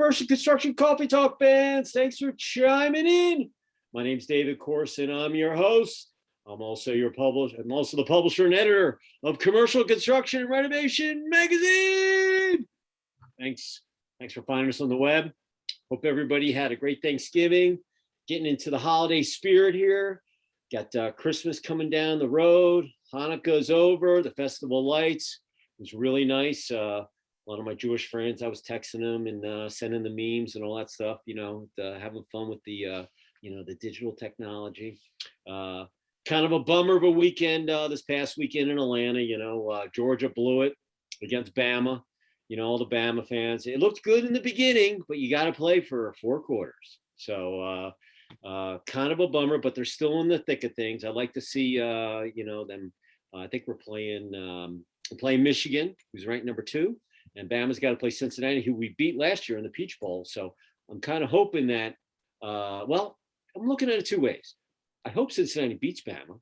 Commercial Construction Coffee Talk fans, thanks for chiming in. My name's David Corson. I'm your host. I'm also your publisher. I'm also the publisher and editor of Commercial Construction and Renovation magazine. Thanks for finding us on the web. Hope everybody had a great Thanksgiving. Getting into the holiday spirit here. Got Christmas coming down the road. Hanukkah's over. The Festival of Lights was really nice. A lot of my Jewish friends, I was texting them and sending the memes and all that stuff, having fun with the digital technology. Kind of a bummer of a weekend this past weekend in Atlanta. Georgia blew it against Bama. All the Bama fans. It looked good in the beginning, but you got to play for 4 quarters. So kind of a bummer, but they're still in the thick of things. I'd like to see them. I think we're playing Michigan, who's ranked number 2. And Bama's got to play Cincinnati, who we beat last year in the Peach Bowl. So I'm kind of hoping that, I'm looking at it 2 ways. I hope Cincinnati beats Bama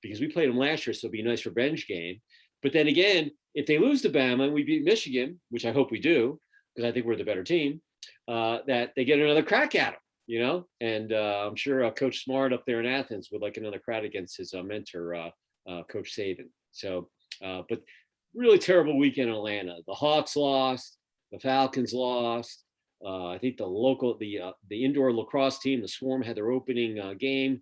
because we played them last year, so it'll be a nice revenge game. But then again, if they lose to Bama and we beat Michigan, which I hope we do, because I think we're the better team, that they get another crack at them, And I'm sure Coach Smart up there in Athens would like another crack against his mentor, Coach Saban. So, but really terrible weekend in Atlanta. The Hawks lost, the Falcons lost. I think the indoor lacrosse team, the Swarm, had their opening game.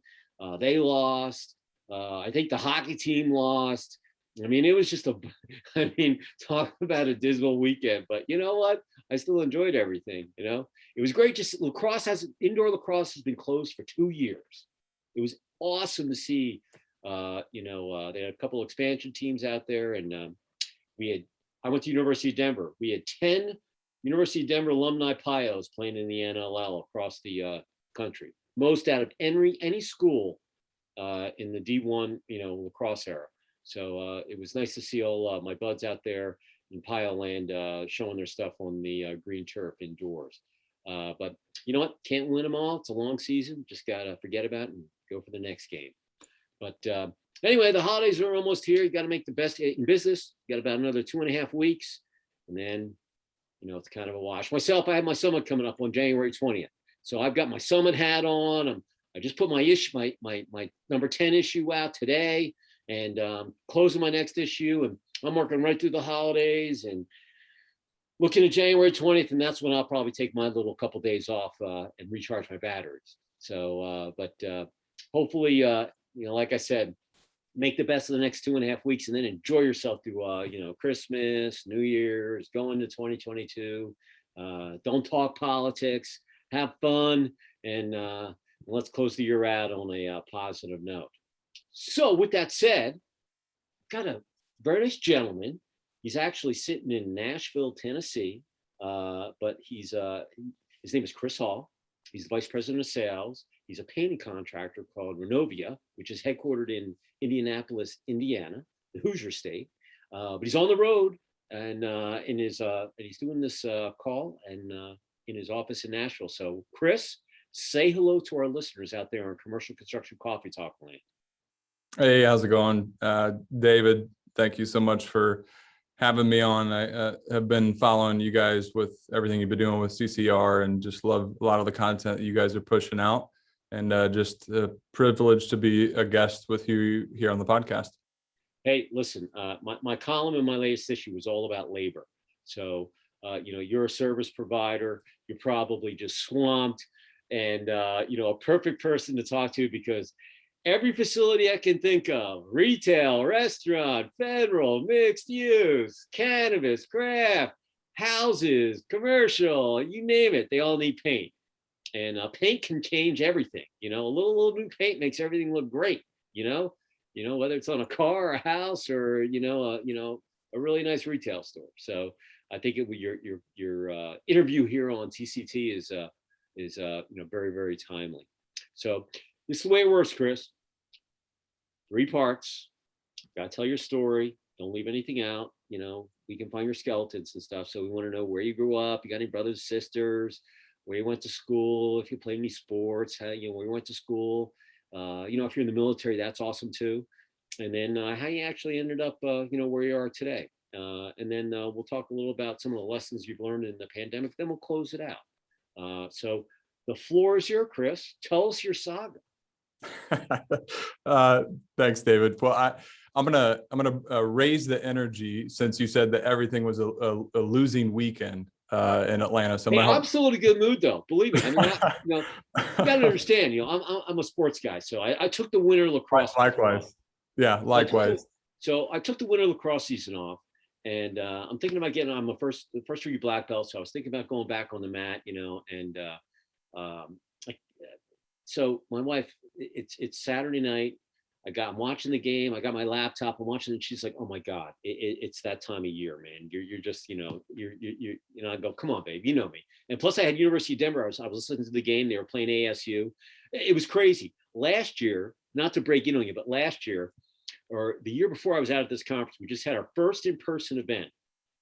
They lost. I think the hockey team lost. I mean, it was just talk about a dismal weekend, but you know what? I still enjoyed everything, It was great. Just indoor lacrosse has been closed for 2 years. It was awesome to see, they had a couple expansion teams out there, and I went to University of Denver. We had 10 University of Denver alumni Pios playing in the NLL across the country. Most out of any school in the D1, lacrosse era. So it was nice to see all my buds out there in Pio land showing their stuff on the green turf indoors. But you know what? Can't win them all. It's a long season. Just got to forget about it and go for the next game. But anyway, the holidays are almost here. You got to make the best in business. You got about another 2.5 weeks. And then, it's kind of a wash. Myself, I have my summit coming up on January 20th. So I've got my summit hat on. I just put my issue, my number 10 issue out today, and closing my next issue. And I'm working right through the holidays and looking at January 20th. And that's when I'll probably take my little couple days off and recharge my batteries. So, but hopefully, like I said, make the best of the next 2.5 weeks and then enjoy yourself through, Christmas, New Year's, going to 2022. Don't talk politics, have fun, and let's close the year out on a positive note. So with that said, got a very nice gentleman. He's actually sitting in Nashville, Tennessee, but his name is Chris Hall. He's the vice president of sales. He's a painting contractor called Renovia, which is headquartered in Indianapolis, Indiana, the Hoosier state. But he's on the road and he's doing this call and in his office in Nashville. So Chris, say hello to our listeners out there on Commercial Construction Coffee Talk Land. Hey, how's it going? David, thank you so much for having me on. I have been following you guys with everything you've been doing with CCR and just love a lot of the content that you guys are pushing out, and just a privilege to be a guest with you here on the podcast. Hey, listen, my column in my latest issue was all about labor. So, you're a service provider, you're probably just swamped, and, a perfect person to talk to because every facility I can think of, retail, restaurant, federal, mixed use, cannabis, craft, houses, commercial, you name it, they all need paint. And paint can change everything. A little new paint makes everything look great, whether it's on a car or a house or, a really nice retail store. So I think your interview here on CCT is very, very timely. So this is the way it works, Chris. 3 parts. Gotta tell your story. Don't leave anything out. We can find your skeletons and stuff. So we want to know where you grew up. You got any brothers, sisters, where you went to school, if you played any sports, where you went to school. If you're in the military, that's awesome too. And then how you actually ended up, where you are today. And then we'll talk a little about some of the lessons you've learned in the pandemic. Then we'll close it out. So the floor is here, Chris. Tell us your saga. Thanks, David. Well, I'm gonna raise the energy since you said that everything was a losing weekend in Atlanta. So Hey, I'm still in a good mood, though. Believe me. I mean, you got to understand. I'm a sports guy, so I took the winter lacrosse. Likewise. Yeah, likewise. So I took the winter lacrosse season off, and I'm thinking about getting. I'm a first degree black belt, so I was thinking about going back on the mat, and like, so my wife, it's Saturday night. I'm watching the game. I got my laptop. I'm watching, and she's like, "Oh my God, it's that time of year, man. You're just, I go, come on, babe, you know me." And plus, I had University of Denver. I was listening to the game. They were playing ASU. It was crazy. Last year, not to break in on you, but last year, or the year before I was out at this conference, we just had our first in-person event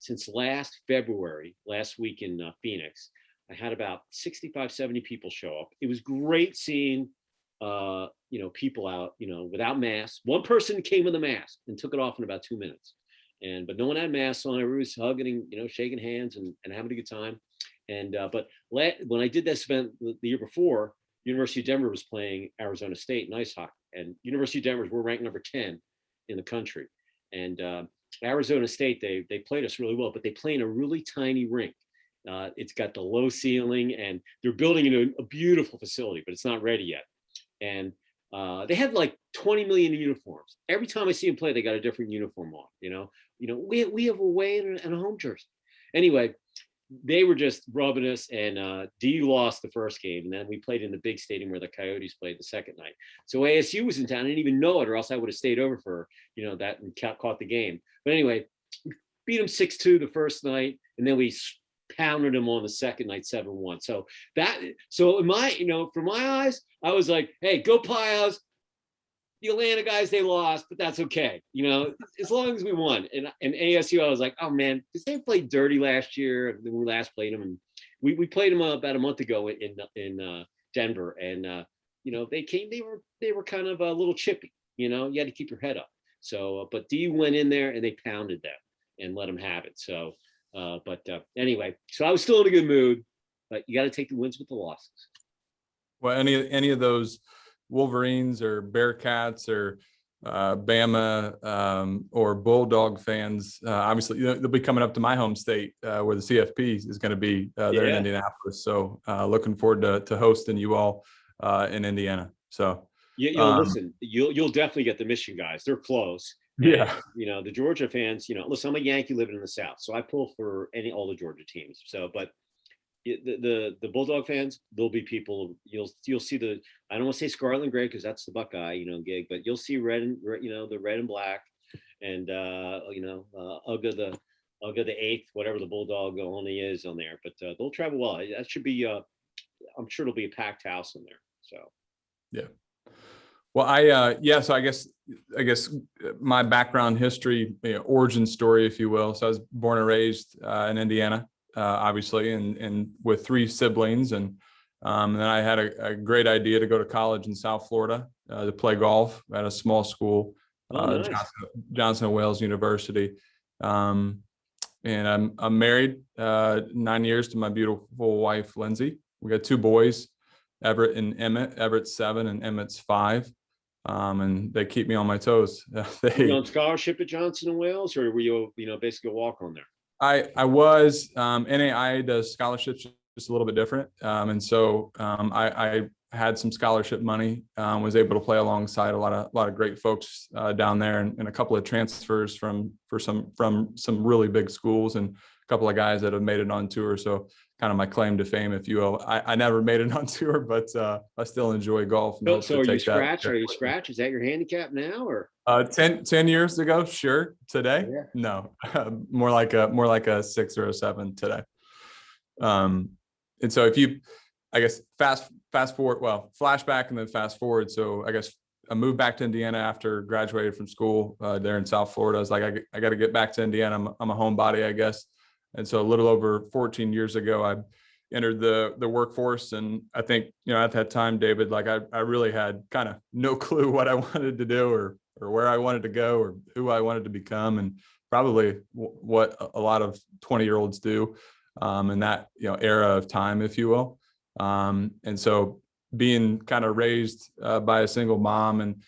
since last February, last week in Phoenix. I had about 65, 70 people show up. It was great seeing people out, without masks. One person came with a mask and took it off in about 2 minutes. But no one had masks on. Everybody was hugging, shaking hands and having a good time. But when I did this event the year before, University of Denver was playing Arizona State in ice hockey. And University of Denver, we're ranked number 10 in the country. And Arizona State, they played us really well, but they play in a really tiny rink. It's got the low ceiling, and they're building a beautiful facility, but it's not ready yet. And they had like 20 million uniforms. Every time I see them play, they got a different uniform on. We have a away and a home jersey. Anyway, they were just rubbing us, and D lost the first game, and then we played in the big stadium where the Coyotes played the second night. So ASU was in town. I didn't even know it, or else I would have stayed over for that and caught the game. But anyway, beat them 6-2 the first night, and then we pounded them on the second night 7-1. So in my, from my eyes, I was like, hey, go Pios. The Atlanta guys, they lost, but that's okay. As long as we won. And ASU, I was like, oh man, because they played dirty last year when we last played them. And we played them about a month ago in Denver. And they were kind of a little chippy, you had to keep your head up. So, but D went in there and they pounded them and let them have it. So, anyway, so I was still in a good mood, but you got to take the wins with the losses. Well, any of those Wolverines or Bearcats or Bama or Bulldog fans, obviously they'll be coming up to my home state where the CFP is going to be there in Indianapolis. So looking forward to hosting you all in Indiana. So listen, you'll definitely get the Michigan guys. They're close. Yeah. And, the Georgia fans, listen, I'm a Yankee living in the South, so I pull for all the Georgia teams. So, but the Bulldog fans, there'll be people, you'll see I don't want to say scarlet and gray because that's the Buckeye, gig, but you'll see the red and black, and Uga the eighth, whatever the Bulldog only is on there. But they'll travel well. That should be I'm sure it'll be a packed house in there. So yeah. Well, so I guess my background history, origin story, if you will. So I was born and raised in Indiana, obviously, and with 3 siblings, and then I had a great idea to go to college in South Florida to play golf at a small school, nice. Johnson & Wales University, and I'm married 9 years to my beautiful wife Lindsay. We got 2 boys, Everett and Emmett. Everett's 7 and Emmett's 5. And they keep me on my toes. Were you on scholarship at Johnson & Wales, or were you, basically a walk on there? I was. NAI does scholarships just a little bit different, and so I had some scholarship money. Was able to play alongside a lot of great folks down there, and a couple of transfers from some really big schools, and a couple of guys that have made it on tour. So kind of my claim to fame, if you will. I never made it on tour, but I still enjoy golf. So are you scratch? Are you scratch? Is that your handicap now, or 10 years ago? Sure. Today? Yeah. No, more like a 6 or a 7 today. And so if you, I guess, fast forward, well, flashback and then fast forward. So I guess I moved back to Indiana after graduated from school there in South Florida. I was like, I got to get back to Indiana. I'm a homebody, I guess. And so a little over 14 years ago, I entered the workforce. And I think, at that time, David, like I really had kind of no clue what I wanted to do or where I wanted to go or who I wanted to become, and probably what a lot of 20-year-olds do in that, era of time, if you will. And so being kind of raised by a single mom, and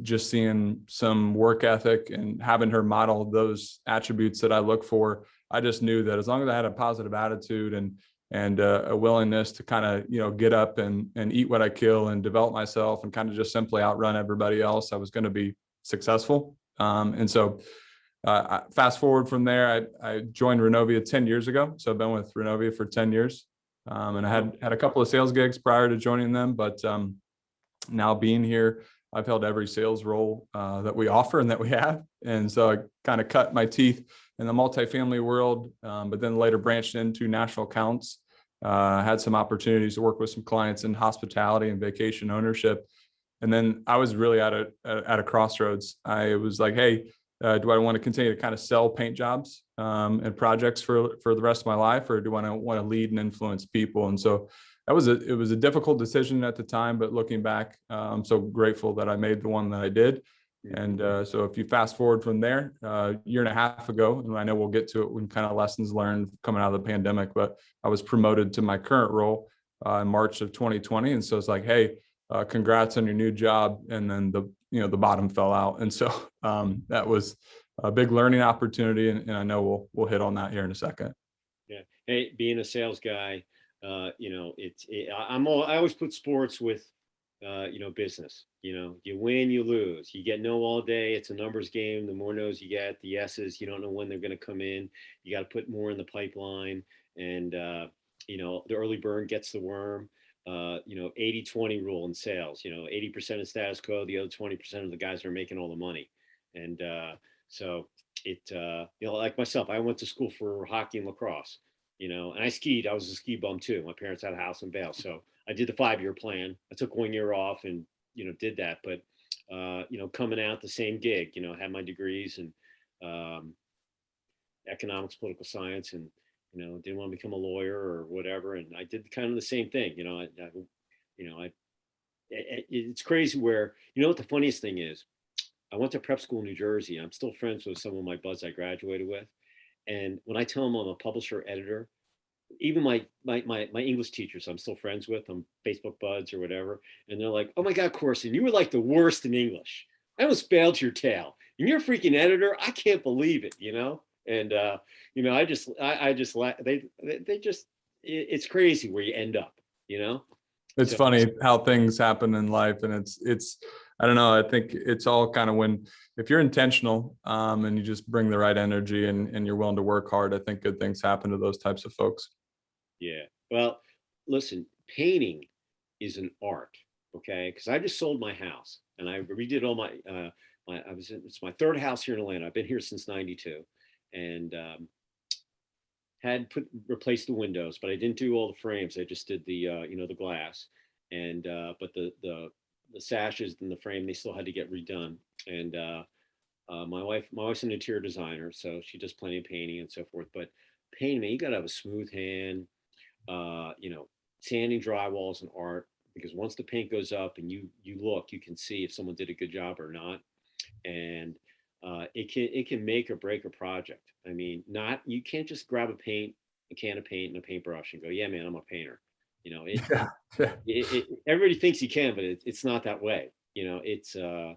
just seeing some work ethic and having her model those attributes that I look for, I just knew that as long as I had a positive attitude and a willingness to kind of, get up and eat what I kill and develop myself and kind of just simply outrun everybody else, I was going to be successful. And so fast forward from there, I joined Renovia 10 years ago. So I've been with Renovia for 10 years. And I had a couple of sales gigs prior to joining them, but now being here, I've held every sales role that we offer and that we have. And so I kind of cut my teeth in the multifamily world, but then later branched into national accounts. Had some opportunities to work with some clients in hospitality and vacation ownership. And then I was really at a crossroads. I was like, hey, do I want to continue to kind of sell paint jobs and projects for the rest of my life, or do I want to lead and influence people? And so it was a difficult decision at the time, but looking back, I'm so grateful that I made the one that I did. And so if you fast forward from there, a year and a half ago, and I know we'll get to it when kind of lessons learned coming out of the pandemic, but I was promoted to my current role in March of 2020. And so it's like, hey, congrats on your new job. And then the bottom fell out. And so that was a big learning opportunity. And I know we'll hit on that here in a second. Yeah. Hey, being a sales guy, I always put sports with, business. You win, you lose. You get no all day. It's a numbers game. The more no's you get, the yeses, you don't know when they're going to come in. You got to put more in the pipeline. And, the early bird gets the worm. 80-20 rule in sales, 80% is status quo. The other 20% of the guys are making all the money. And so like myself, I went to school for hockey and lacrosse. And I skied. I was a ski bum too. My parents had a house in Vail. So I did the 5-year plan. I took 1 year off and, did that. But, coming out the same gig, had my degrees in economics, political science, and, didn't want to become a lawyer or whatever. And I did kind of the same thing. It's crazy where, what the funniest thing is, I went to prep school in New Jersey. I'm still friends with some of my buds I graduated with. And when I tell them I'm a publisher editor, even my English teachers I'm still friends with, I'm Facebook buds or whatever. And they're like, oh my God, Corson, you were like the worst in English. I almost failed your tail. And you're a freaking editor. I can't believe it, And, it's crazy where you end up, It's So, funny how things happen in life. And it's, I don't know, I think it's all kind of if you're intentional and you just bring the right energy and you're willing to work hard, I think good things happen to those types of folks. yeah. Well, listen, painting is an art, okay? Because I just sold my house and I redid all it's my third house here in Atlanta. I've been here since '92, and had replaced the windows, but I didn't do all the frames. I just did the the glass, and but the sashes and the frame, they still had to get redone. And my wife's an interior designer, so she does plenty of painting and so forth. But painting, man, you got to have a smooth hand. Sanding drywall is an art, because once the paint goes up and you look, you can see if someone did a good job or not. And it can make or break a project. I mean, you can't just grab a can of paint and a paintbrush and go, yeah, man, I'm a painter. Everybody thinks you can, but it's not that way. It's I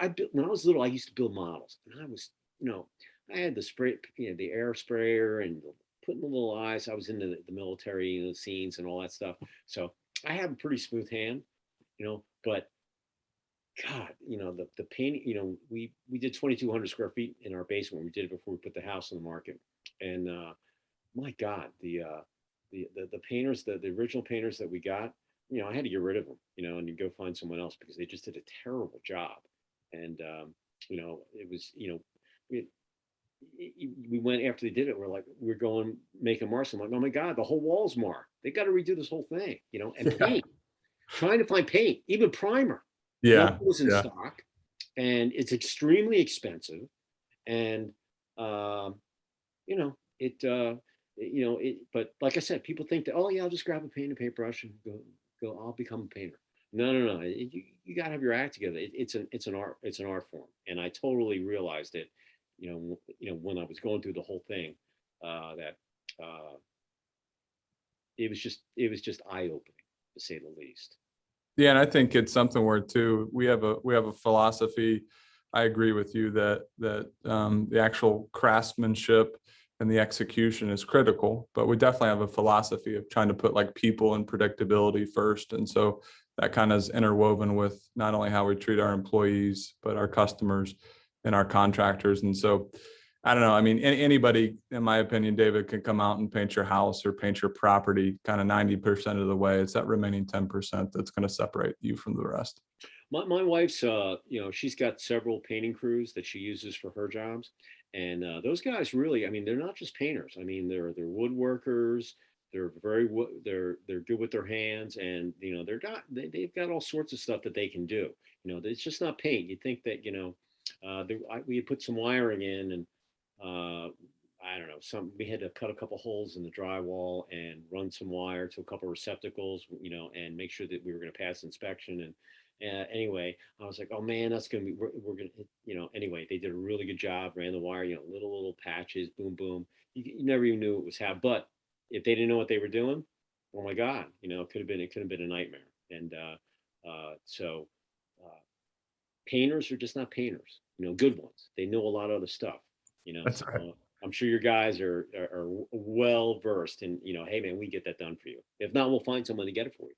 built, when I was little, I used to build models, and I was, I had the spray, the air sprayer and putting the little eyes. I was into the military, scenes and all that stuff. So I have a pretty smooth hand, but God, the painting, we did 2,200 square feet in our basement when we did it before we put the house on the market. And my God, the painters, the original painters that we got, I had to get rid of them, and you go find someone else because they just did a terrible job. And it was, we went after they did it. We're going making marks. I'm like, oh my God, the whole wall's marked. They got to redo this whole thing, and paint. Trying to find paint, even primer. Yeah. Was in stock, and it's extremely expensive. And but like I said, people think that, oh yeah, I'll just grab a paint and paintbrush and go, I'll become a painter. No. You got to have your act together. It's an art form, and I totally realized it. When I was going through the whole thing, that it was just eye-opening, to say the least. Yeah, and I think it's something where too we have a philosophy. I agree with you that the actual craftsmanship and the execution is critical, but we definitely have a philosophy of trying to put like people and predictability first, and so that kind of is interwoven with not only how we treat our employees but our customers and our contractors. And so I don't know. I mean, anybody, in my opinion, David, can come out and paint your house or paint your property kind of 90% of the way. It's that remaining 10% that's going to separate you from the rest. My wife's, she's got several painting crews that she uses for her jobs, and those guys really, I mean, they're not just painters. I mean, they're woodworkers. They're good with their hands, and they've got all sorts of stuff that they can do. It's just not paint. You think that we had put some wiring in, and I don't know, we had to cut a couple holes in the drywall and run some wire to a couple receptacles, and make sure that we were going to pass inspection. And anyway, I was like, oh man, that's going to be, we're going to, anyway, they did a really good job, ran the wire, little patches, boom, boom. You never even knew it was how, but if they didn't know what they were doing, oh my God, it could have been a nightmare. And so painters are just not painters, good ones. They know a lot of other stuff, That's right. I'm sure your guys are well versed in, hey man, we get that done for you. If not, we'll find someone to get it for you.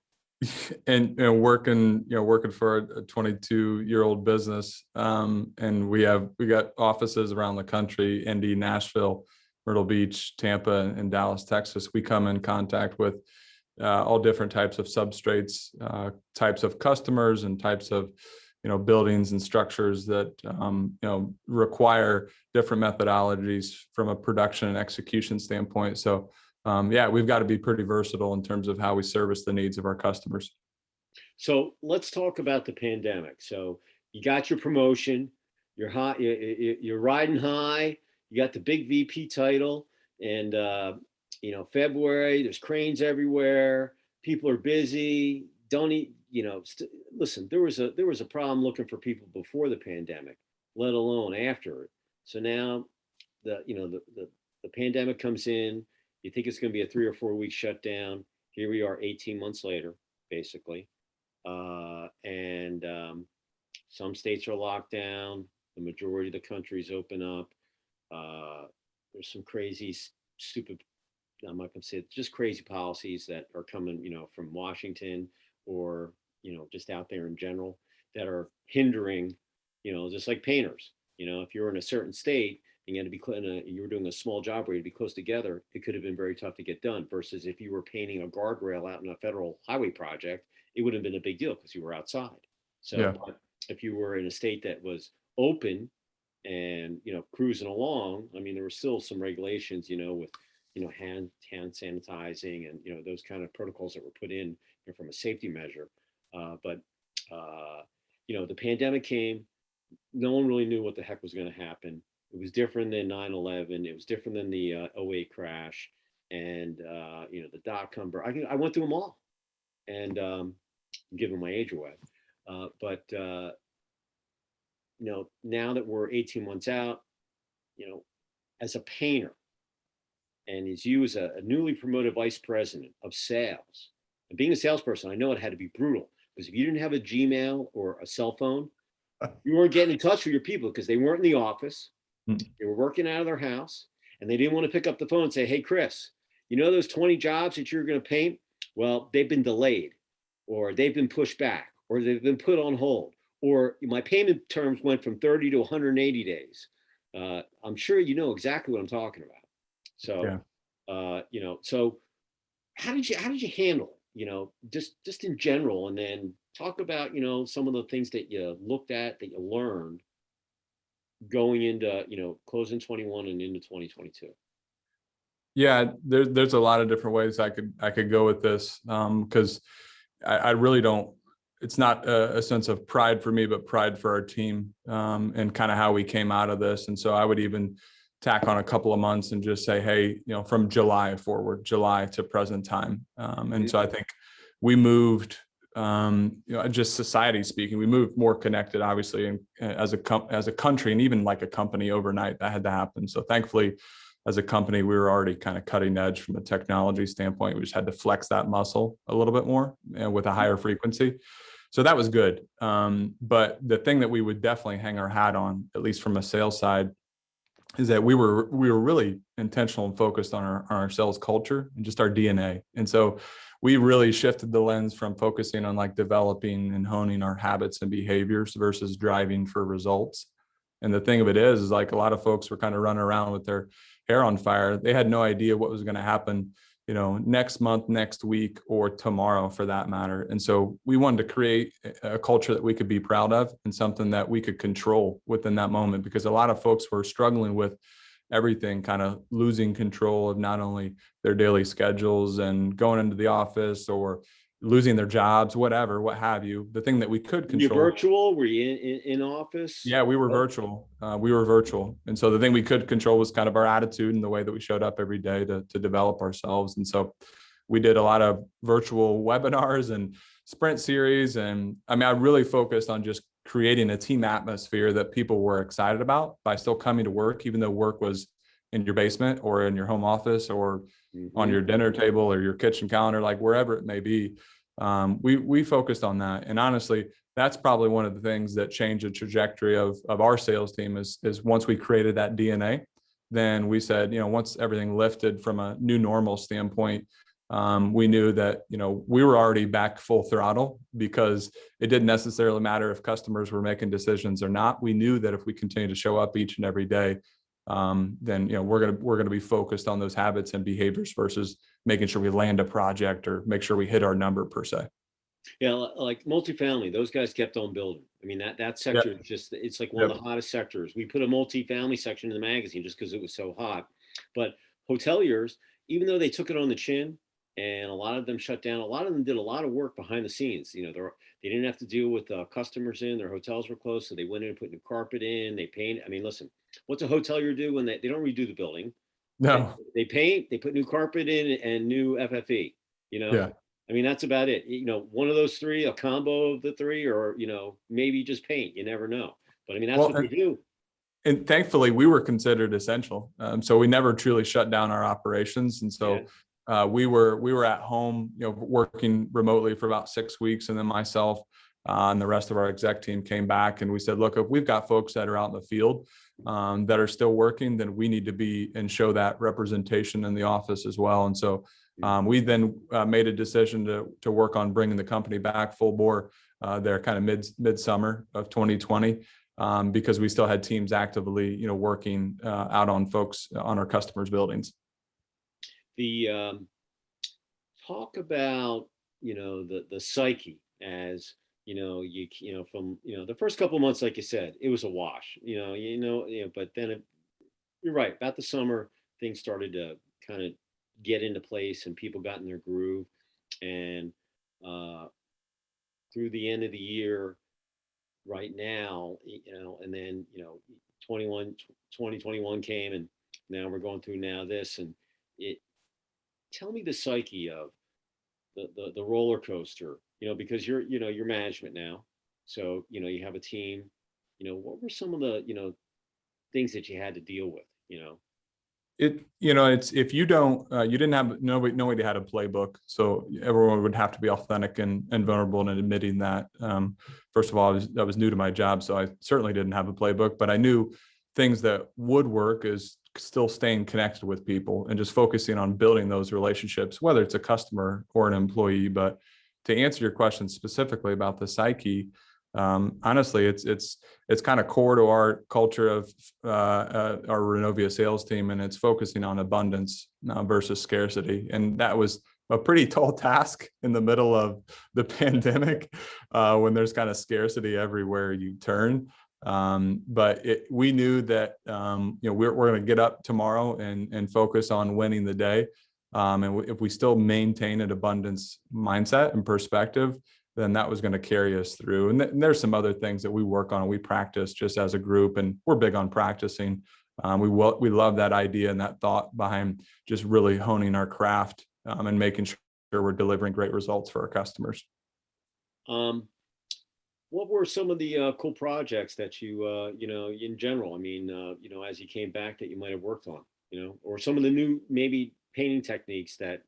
And working for a 22-year-old business, and we got offices around the country: Indy, Nashville, Myrtle Beach, Tampa, and Dallas, Texas. We come in contact with all different types of substrates, types of customers, and types of buildings and structures that require different methodologies from a production and execution standpoint. So yeah, we've got to be pretty versatile in terms of how we service the needs of our customers. So let's talk about the pandemic. So you got your promotion, you're high, you're riding high, you got the big VP title, and February, there's cranes everywhere, people are busy, don't eat, listen, there was a problem looking for people before the pandemic, let alone after it. So now the pandemic comes in, you think it's going to be a 3 or 4 week shutdown. Here we are 18 months later, basically. And some states are locked down. The majority of the country's open up. There's some crazy, stupid, I'm not going to say it, just crazy policies that are coming, from Washington or, just out there in general that are hindering, just like painters. If you're in a certain state, you had to be you were doing a small job where you'd be close together, it could have been very tough to get done. Versus if you were painting a guardrail out in a federal highway project, it wouldn't have been a big deal because you were outside. So Yeah. if you were in a state that was open and cruising along, I mean, there were still some regulations, with hand sanitizing and those kind of protocols that were put in from a safety measure. But the pandemic came. No one really knew what the heck was going to happen. It was different than 9/11. It was different than the 08 crash, and the dot-com. I went through them all, and giving my age away. But now that we're 18 months out, as a painter, and as you as a newly promoted vice president of sales, and being a salesperson, I know it had to be brutal because if you didn't have a Gmail or a cell phone, you weren't getting in touch with your people because they weren't in the office. They were working out of their house, and they didn't want to pick up the phone and say, hey, Chris, those 20 jobs that you're going to paint? Well, they've been delayed, or they've been pushed back, or they've been put on hold, or my payment terms went from 30 to 180 days. I'm sure you know exactly what I'm talking about. So, Yeah. So how did you handle it? Just in general, and then talk about, some of the things that you looked at, that you learned going into, closing 21 and into 2022. Yeah, there's a lot of different ways I could go with this, because I really don't. It's not a sense of pride for me, but pride for our team, and kind of how we came out of this. And so I would even tack on a couple of months and just say, hey, from July forward, July to present time. And so I think we moved, just society speaking, we moved more connected, obviously, and as a country, and even like a company overnight. That had to happen. So thankfully, as a company, we were already kind of cutting edge from a technology standpoint. We just had to flex that muscle a little bit more with a higher frequency. So that was good. But the thing that we would definitely hang our hat on, at least from a sales side, is that we were really intentional and focused on our sales culture and just our DNA. And so we really shifted the lens from focusing on like developing and honing our habits and behaviors versus driving for results. And the thing of it is like a lot of folks were kind of running around with their hair on fire. They had no idea what was going to happen, next month, next week, or tomorrow for that matter. And so we wanted to create a culture that we could be proud of and something that we could control within that moment, because a lot of folks were struggling with everything, kind of losing control of not only their daily schedules and going into the office or losing their jobs, whatever, what have you. The thing that we could control. Were you virtual? Were you in office? Yeah, we were virtual. And so the thing we could control was kind of our attitude and the way that we showed up every day to develop ourselves. And so we did a lot of virtual webinars and sprint series. And I mean, I really focused on just creating a team atmosphere that people were excited about by still coming to work, even though work was in your basement or in your home office or on your dinner table or your kitchen counter, like wherever it may be. We focused on that. And honestly, that's probably one of the things that changed the trajectory of our sales team is once we created that DNA, then we said, once everything lifted from a new normal standpoint, we knew that, we were already back full throttle because it didn't necessarily matter if customers were making decisions or not. We knew that if we continue to show up each and every day, then, we're going to be focused on those habits and behaviors versus making sure we land a project or make sure we hit our number per se. Yeah, like multifamily, those guys kept on building. I mean, that sector Yep. it's like one of the hottest sectors. We put a multifamily section in the magazine just because it was so hot. But hoteliers, even though they took it on the chin and a lot of them shut down, a lot of them did a lot of work behind the scenes. They didn't have to deal with customers in, their hotels were closed. So they went in and put new carpet in, they paint. I mean, listen, what's a hotelier do when they don't redo the building? No. They paint, they put new carpet in and new FFE, Yeah. I mean, that's about it. One of those three, a combo of the three, or, maybe just paint. You never know. But I mean, that's what they do. And thankfully, we were considered essential. So we never truly shut down our operations. And so we were at home, working remotely for about 6 weeks. And then myself and the rest of our exec team came back and we said, look, if we've got folks that are out in the field that are still working, then we need to be and show that representation in the office as well. And so we then made a decision to work on bringing the company back full bore there kind of midsummer of 2020 because we still had teams actively, working out on folks on our customers' buildings. The talk about the psyche as from the first couple of months, like you said, it was a wash. But then you're right, about the summer things started to kind of get into place and people got in their groove, and through the end of the year right now, and then 2021 came, and now we're going through now this, and it tell me the psyche of the roller coaster, because you're management now, so you have a team. What were some of the things that you had to deal with? It's if you don't you didn't have nobody had a playbook, so everyone would have to be authentic and vulnerable and admitting that. First of all, that was new to my job, so I certainly didn't have a playbook, but I knew things that would work is still staying connected with people and just focusing on building those relationships, whether it's a customer or an employee. But to answer your question specifically about the psyche, honestly, it's kind of core to our culture of our Renovia sales team, and it's focusing on abundance versus scarcity. And that was a pretty tall task in the middle of the pandemic when there's kind of scarcity everywhere you turn. But we knew that we're going to get up tomorrow and focus on winning the day. And if we still maintain an abundance mindset and perspective, then that was going to carry us through. And there's some other things that we work on and we practice just as a group, and we're big on practicing. We love that idea and that thought behind just really honing our craft and making sure we're delivering great results for our customers. What were some of the cool projects that you in general, I mean, as you came back, that you might have worked on? or some of the new maybe painting techniques that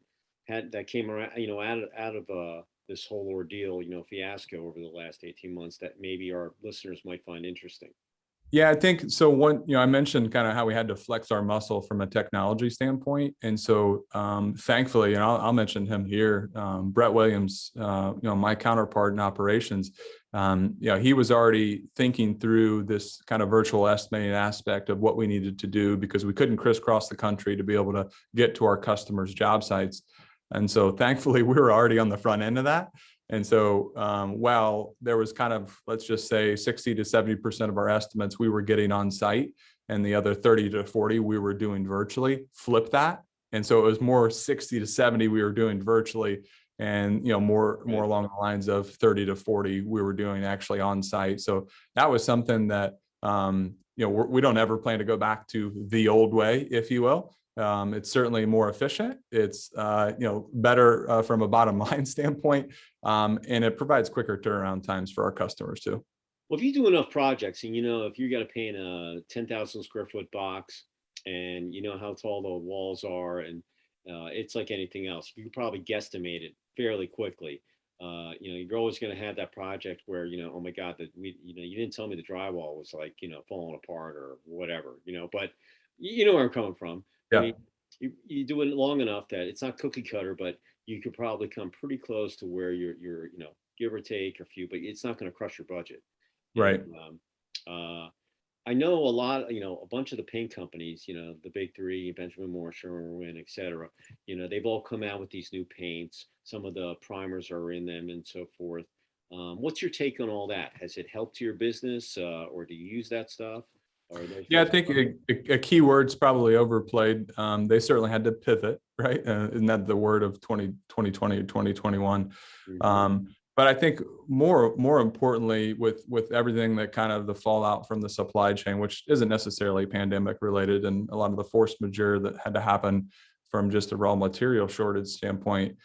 came around, out of this whole ordeal, fiasco over the last 18 months that maybe our listeners might find interesting. Yeah, I think so. I mentioned kind of how we had to flex our muscle from a technology standpoint. And so thankfully, and I'll mention him here, Brett Williams, my counterpart in operations, he was already thinking through this kind of virtual estimating aspect of what we needed to do because we couldn't crisscross the country to be able to get to our customers' job sites. And so thankfully, we were already on the front end of that. And so while there was kind of, let's just say 60 to 70% of our estimates we were getting on site, and the other 30 to 40 we were doing virtually, flip that. And so it was more 60 to 70 we were doing virtually, and more along the lines of 30 to 40 we were doing actually on site. So that was something that we don't ever plan to go back to the old way, if you will. It's certainly more efficient. It's better from a bottom line standpoint, and it provides quicker turnaround times for our customers too. Well, if you do enough projects, and if you got to paint a 10,000 square foot box, and you know how tall the walls are, and it's like anything else, you can probably guesstimate it fairly quickly. You're always going to have that project where oh my God, that you didn't tell me the drywall was like falling apart or whatever, but you know where I'm coming from. Yeah. I mean, you do it long enough that it's not cookie cutter, but you could probably come pretty close to where you're give or take a few, but it's not going to crush your budget. Right. And, I know a lot, a bunch of the paint companies, the big three, Benjamin Moore, Sherwin, et cetera, they've all come out with these new paints. Some of the primers are in them and so forth. What's your take on all that? Has it helped your business, or do you use that stuff? Yeah, I think a key word's probably overplayed. They certainly had to pivot, right? Isn't that the word of 2020 or 2021? Mm-hmm. But I think more importantly, with everything that kind of the fallout from the supply chain, which isn't necessarily pandemic related, and a lot of the force majeure that had to happen from just a raw material shortage standpoint,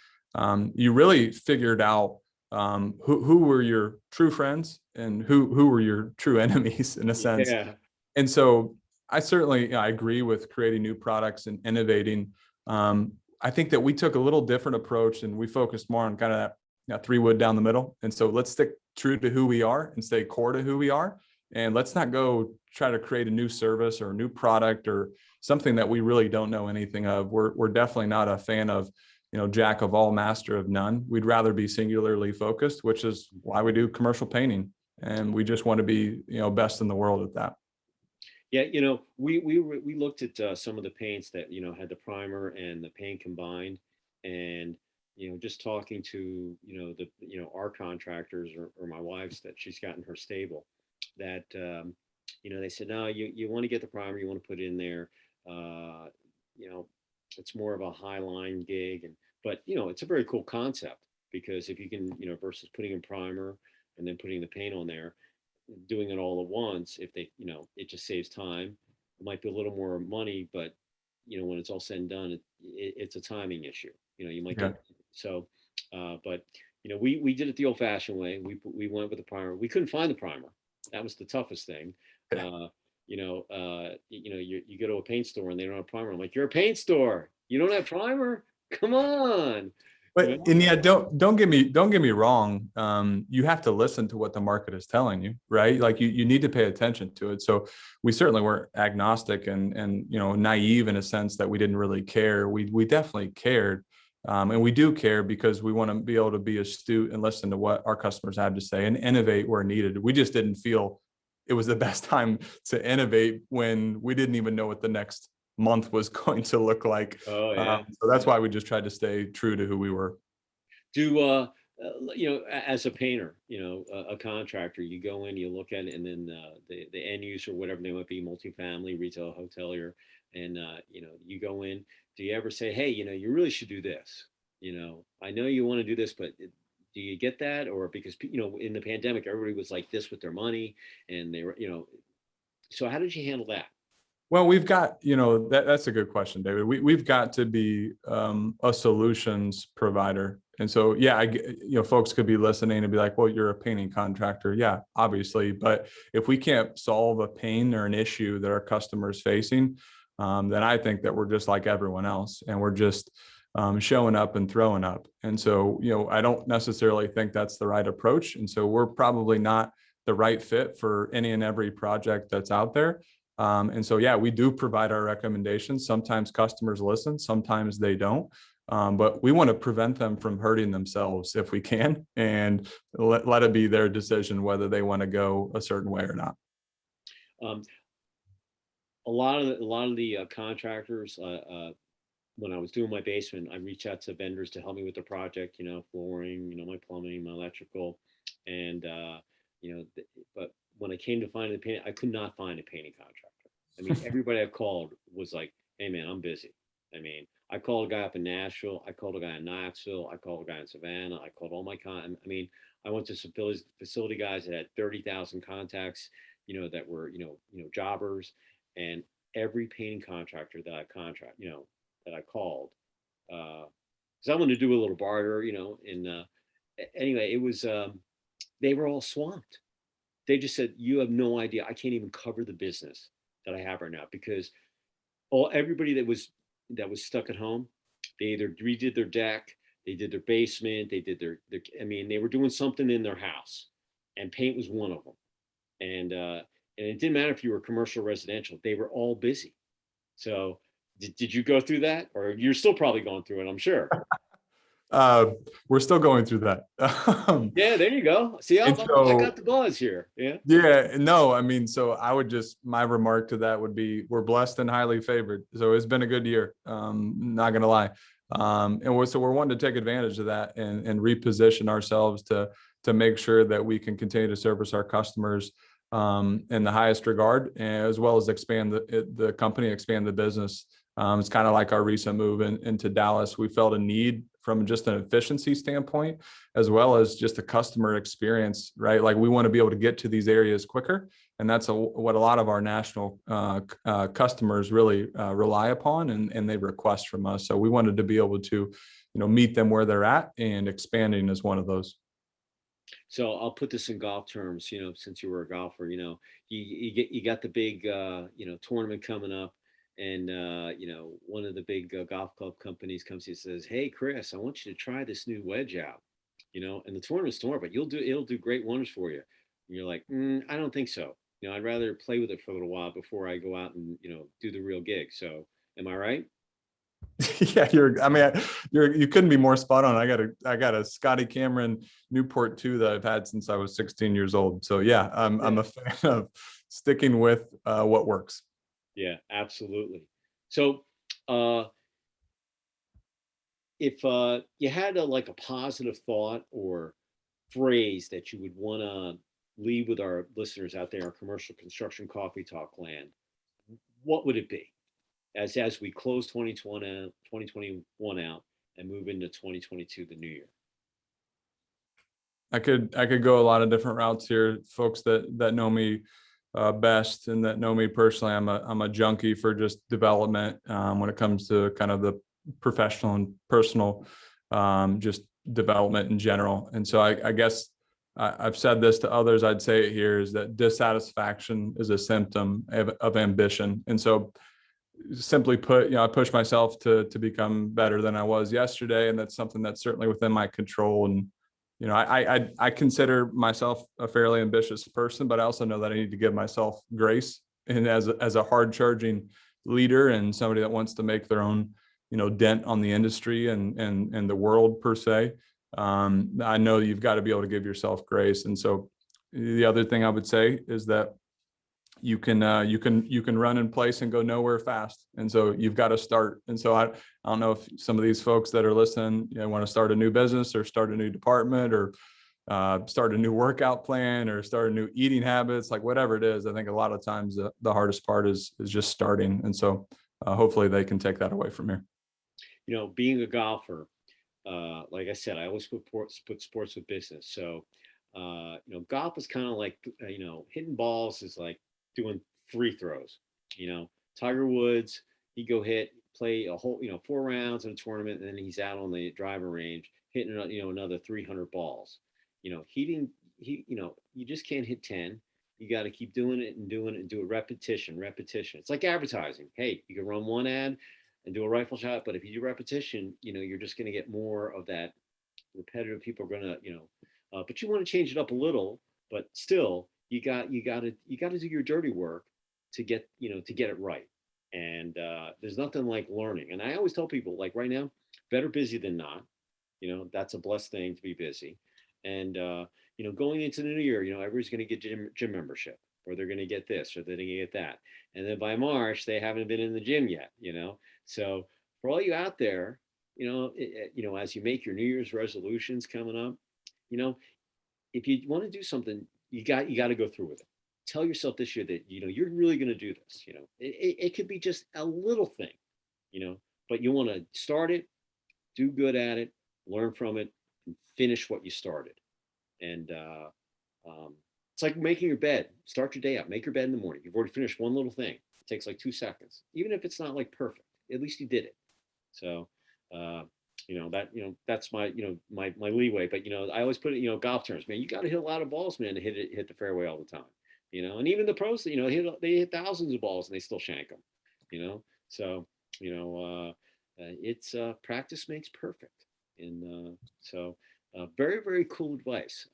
you really figured out who were your true friends and who were your true enemies in a sense. Yeah. And so I certainly I agree with creating new products and innovating. I think that we took a little different approach, and we focused more on kind of that 3 wood down the middle. And so let's stick true to who we are and stay core to who we are. And let's not go try to create a new service or a new product or something that we really don't know anything of. We're definitely not a fan of, jack of all, master of none. We'd rather be singularly focused, which is why we do commercial painting. And we just want to be, best in the world at that. Yeah, we looked at some of the paints that had the primer and the paint combined, and just talking to our contractors or my wife's that she's got in her stable, that they said, no, you want to get the primer, you want to put it in there, it's more of a high line gig, but it's a very cool concept, because if you can versus putting in primer and then putting the paint on there, doing it all at once, if they it just saves time. It might be a little more money, but when it's all said and done, it's a timing issue. You might get so but we did it the old fashioned way. We went with the primer. We couldn't find the primer. That was the toughest thing. You go to a paint store and they don't have primer. I'm like, you're a paint store, you don't have primer? Come on. But and yeah, don't get me wrong. You have to listen to what the market is telling you, right? Like you need to pay attention to it. So we certainly weren't agnostic and naive in a sense that we didn't really care. We definitely cared, and we do care because we want to be able to be astute and listen to what our customers have to say and innovate where needed. We just didn't feel it was the best time to innovate when we didn't even know what the next month was going to look like. Oh, yeah. So that's why we just tried to stay true to who we were. Do as a painter, a contractor, you go in, you look at it, and then the end user, whatever they might be, multifamily, retail, hotelier, and you go in. Do you ever say, hey, you really should do this? I know you want to do this, but do you get that? Or because in the pandemic, everybody was like this with their money, and they were, so how did you handle that? Well, we've got, that's a good question, David. We've got to be a solutions provider. And so, yeah, folks could be listening and be like, well, you're a painting contractor. Yeah, obviously. But if we can't solve a pain or an issue that our customer is facing, then I think that we're just like everyone else, and we're just showing up and throwing up. And so, I don't necessarily think that's the right approach. And so we're probably not the right fit for any and every project that's out there. And so, yeah, we do provide our recommendations. Sometimes customers listen, sometimes they don't. But we want to prevent them from hurting themselves if we can, and let it be their decision whether they want to go a certain way or not. Um, a lot of the contractors, when I was doing my basement, I reached out to vendors to help me with the project, flooring, my plumbing, my electrical, and but when I came to find a paint, I could not find a painting contractor. I mean, everybody I called was like, "Hey, man, I'm busy." I mean, I called a guy up in Nashville, I called a guy in Knoxville, I called a guy in Savannah, I called all my I mean, I went to some facility guys that had 30,000 contacts, that were jobbers, and every painting contractor that that I called, because I wanted to do a little barter, and anyway, it was they were all swamped. They just said, "You have no idea. I can't even cover the business that I have right now because everybody that was stuck at home, they either redid their deck, they did their basement, they did their I mean, they were doing something in their house, and paint was one of them. And it didn't matter if you were commercial or residential; they were all busy. So, did you go through that, or you're still probably going through it? I'm sure. We're still going through that. Yeah, there you go. See, And I got so, the buzz here. Yeah. yeah, no, I mean, so I would my remark to that would be, we're blessed and highly favored. So it's been a good year. Not gonna lie. So we're wanting to take advantage of that and reposition ourselves to make sure that we can continue to service our customers in the highest regard, as well as expand the company, expand the business. It's kind of like our recent move into Dallas. We felt a need from just an efficiency standpoint, as well as just a customer experience, right? Like, we want to be able to get to these areas quicker. And that's what a lot of our national customers really rely upon, and they request from us. So we wanted to be able to, meet them where they're at, and expanding is one of those. So I'll put this in golf terms, since you were a golfer, you got the big tournament coming up, and one of the big golf club companies comes to you and says, "Hey, Chris, I want you to try this new wedge out, and the tournament's tomorrow, but it'll do great wonders for you." And you're like, "I don't think so. I'd rather play with it for a little while before I go out and do the real gig." So, am I right? Yeah, you couldn't be more spot on. I got a Scotty Cameron Newport 2 that I've had since I was 16 years old. So yeah, I'm a fan of sticking with what works. Yeah, absolutely. So, uh, if you had a positive thought or phrase that you would want to leave with our listeners out there, our commercial construction coffee talk land, what would it be as we close 2021 out and move into 2022, the new year? I could go a lot of different routes here. Folks that know me best and that know me personally, I'm a junkie for just development when it comes to kind of the professional and personal, just development in general. And so I guess I've said this to others. I'd say it here, is that dissatisfaction is a symptom of ambition. And so, simply put, I push myself to become better than I was yesterday, and that's something that's certainly within my control. And I consider myself a fairly ambitious person, but I also know that I need to give myself grace. And as a hard charging leader and somebody that wants to make their own dent on the industry and the world per se, I know you've got to be able to give yourself grace. And so the other thing I would say is that you can run in place and go nowhere fast. And so you've got to start. And so I don't know if some of these folks that are listening, want to start a new business or start a new department or start a new workout plan or start a new eating habits, like whatever it is. I think a lot of times the hardest part is just starting. And so hopefully they can take that away from here. Being a golfer, like I said, I always put sports with business. So, golf is kind of like, hitting balls is like doing free throws. Tiger Woods, he go play a whole, 4 rounds in a tournament, and then he's out on the driving range hitting, another 300 balls. He didn't, you just can't hit 10. you got to keep doing it and doing it and do it repetition, repetition. It's like advertising. Hey, you can run one ad and do a rifle shot, but if you do repetition, you're just going to get more of that repetitive. People are going to, but you want to change it up a little, but still you got to do your dirty work to get, to get it right. And there's nothing like learning. And I always tell people, like right now, better busy than not. That's a blessed thing to be busy. And going into the new year, everybody's going to get gym membership, or they're going to get this, or they're going to get that. And then by March, they haven't been in the gym yet. So for all you out there, as you make your New Year's resolutions coming up, if you want to do something, you got to go through with it. Tell yourself this year that you're really going to do this. It could be just a little thing, but you want to start it, do good at it, learn from it, and finish what you started. And it's like making your bed. Start your day out. Make your bed in the morning. You've already finished one little thing. It takes like 2 seconds, even if it's not like perfect. At least you did it. So that's my my leeway. But I always put it golf terms. Man, you got to hit a lot of balls, man, to hit the fairway all the time. And even the pros, they hit thousands of balls and they still shank them. So it's practice makes perfect. And so very, very cool advice.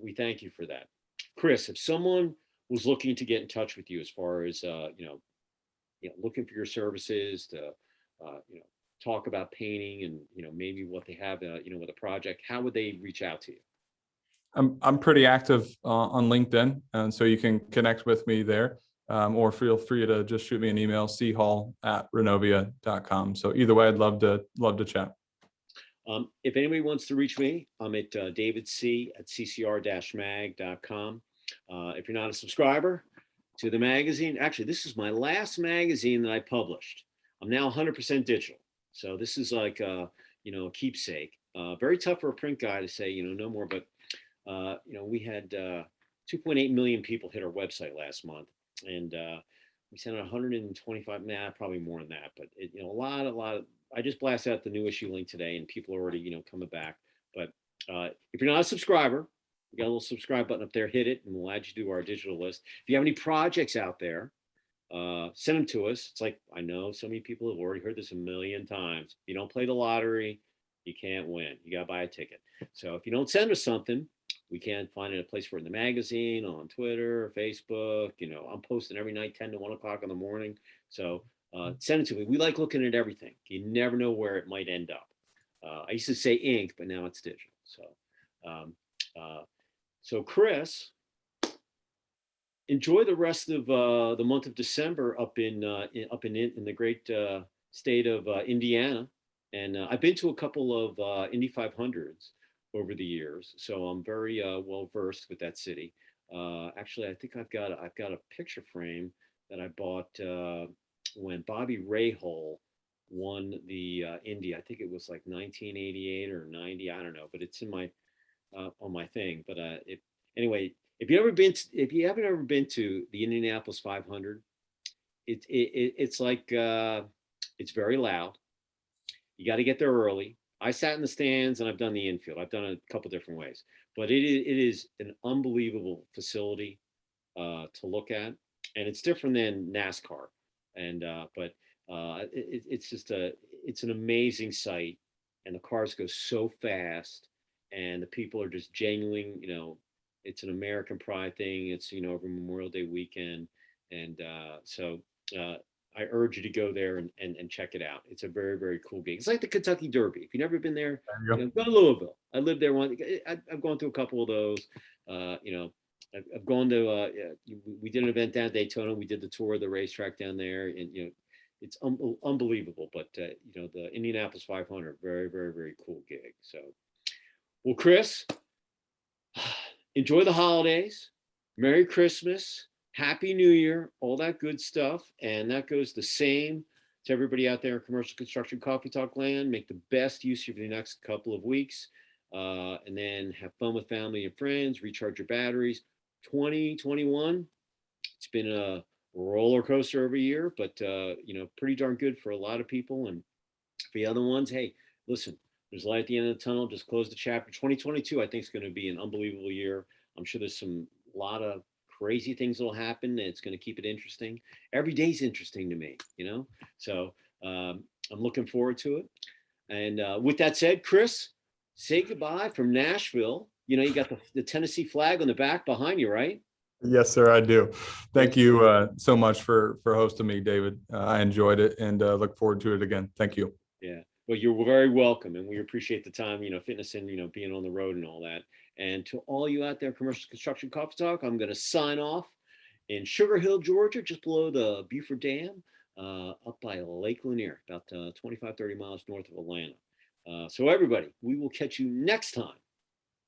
We thank you for that. Chris, if someone was looking to get in touch with you as far as looking for your services to talk about painting and maybe what they have with a project, how would they reach out to you? I'm pretty active on LinkedIn, and so you can connect with me there, or feel free to just shoot me an email, chall@renovia.com. So either way, I'd love to chat. If anybody wants to reach me, I'm at davidc@ccr-mag.com. If you're not a subscriber to the magazine, actually, this is my last magazine that I published. I'm now 100% digital. So this is like, a keepsake. Very tough for a print guy to say, no more. But, we had 2.8 million people hit our website last month. And we sent out 125, probably more than that. But, a lot of, I just blasted out the new issue link today and people are already, coming back. But if you're not a subscriber, we got a little subscribe button up there, hit it, and we'll add you to our digital list. If you have any projects out there, send them to us. It's like, I know so many people have already heard this a million times. If you don't play the lottery, you can't win. You got to buy a ticket. So if you don't send us something, we can't find a place for it in the magazine, on Twitter, Facebook. I'm posting every night, 10 to 1 o'clock in the morning. So send it to me. We like looking at everything. You never know where it might end up. I used to say ink, but now it's digital. So Chris, enjoy the rest of the month of December up in the great state of Indiana. And I've been to a couple of Indy 500s over the years, so I'm very well versed with that city. Actually, I think I've got a picture frame that I bought when Bobby Rahal won the Indy. I think it was like 1988 or 90. I don't know, but it's in my on my thing. But anyway, if you haven't ever been to the Indianapolis 500, it's like it's very loud. You got to get there early. I sat in the stands and I've done the infield. I've done it a couple different ways, but it is an unbelievable facility to look at, and it's different than NASCAR. And but it's just it's an amazing sight, and the cars go so fast, and the people are just genuine. It's an American pride thing. It's over Memorial Day weekend, and so I urge you to go there and check it out. It's a very, very cool gig. It's like the Kentucky Derby. If you've never been there, go to Louisville. I lived there once. I've gone to a couple of those. I've gone to. We did an event down at Daytona. We did the tour of the racetrack down there, and it's unbelievable. But the Indianapolis 500, very, very, very cool gig. So, well, Chris, enjoy the holidays. Merry Christmas. Happy New Year, all that good stuff. And that goes the same to everybody out there in commercial construction coffee talk land. Make the best use of the next couple of weeks, and then have fun with family and friends, recharge your batteries. 2021, it's been a roller coaster every year, but pretty darn good for a lot of people. And for the other ones, hey, listen, there's light at the end of the tunnel. Just close the chapter. 2022, I think, is going to be an unbelievable year. I'm sure there's a lot of crazy things will happen. And it's going to keep it interesting. Every day's interesting to me, you know? So I'm looking forward to it. And with that said, Chris, say goodbye from Nashville. You know, you got the Tennessee flag on the back behind you, right? Yes, sir, I do. Thank you so much for hosting me, David. I enjoyed it and look forward to it again. Thank you. Yeah. Well, you're very welcome, and we appreciate the time, you know, fitness and, you know, being on the road and all that. And to all you out there, Commercial Construction Coffee Talk, I'm going to sign off in Sugar Hill, Georgia, just below the Beaufort Dam, up by Lake Lanier, about 25, 30 miles north of Atlanta. So everybody, we will catch you next time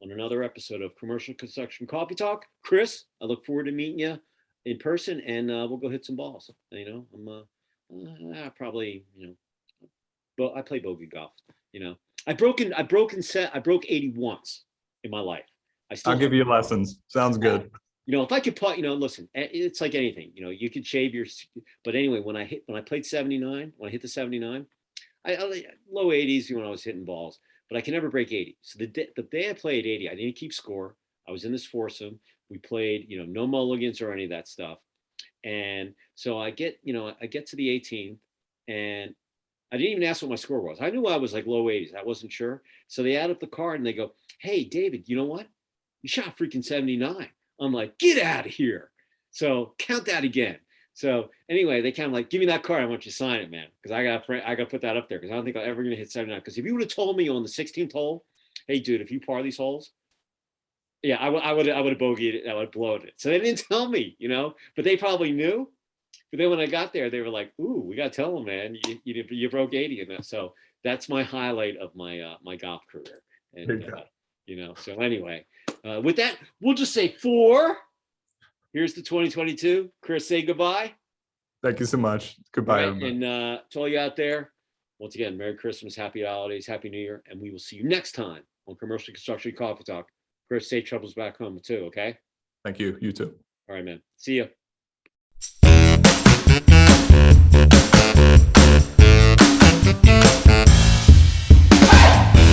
on another episode of Commercial Construction Coffee Talk. Chris, I look forward to meeting you in person, and we'll go hit some balls. You know, I'm probably, you know, but I play bogey golf. You know, I broke 80 once in my life. I'll give you lessons. Sounds good. You know, if I could putt, you know, listen, it's like anything. You know, you could shave your. But anyway, when I played 79, when I hit the 79, I low 80s when I was hitting balls, but I can never break 80. So the day I played 80, I didn't keep score. I was in this foursome. We played, you know, no mulligans or any of that stuff. And so I get to the 18th, and I didn't even ask what my score was. I knew I was like low 80s. I wasn't sure. So they add up the card and they go, "Hey, David, you know what? You shot freaking 79." I'm like, "Get out of here." So count that again. So anyway, they kind of like, "Give me that card. I want you to sign it, man." Because I got to put that up there because I don't think I'm ever going to hit 79. Because if you would have told me on the 16th hole, "Hey, dude, if you par these holes," yeah, I would have bogeyed it. I would have blown it. So they didn't tell me, you know, but they probably knew. But then when I got there, they were like, "Ooh, we got to tell them, man, you broke 80." And so that's my highlight of my my golf career. And you know, so anyway, with that, we'll just say here's the 2022. Chris, say goodbye. Thank you so much. Goodbye, everybody. And to all you out there, once again, Merry Christmas, Happy Holidays, Happy New Year, and we will see you next time on Commercial Construction Coffee Talk. Chris, safe travels back home too, okay? Thank you. You too. All right, man. See you.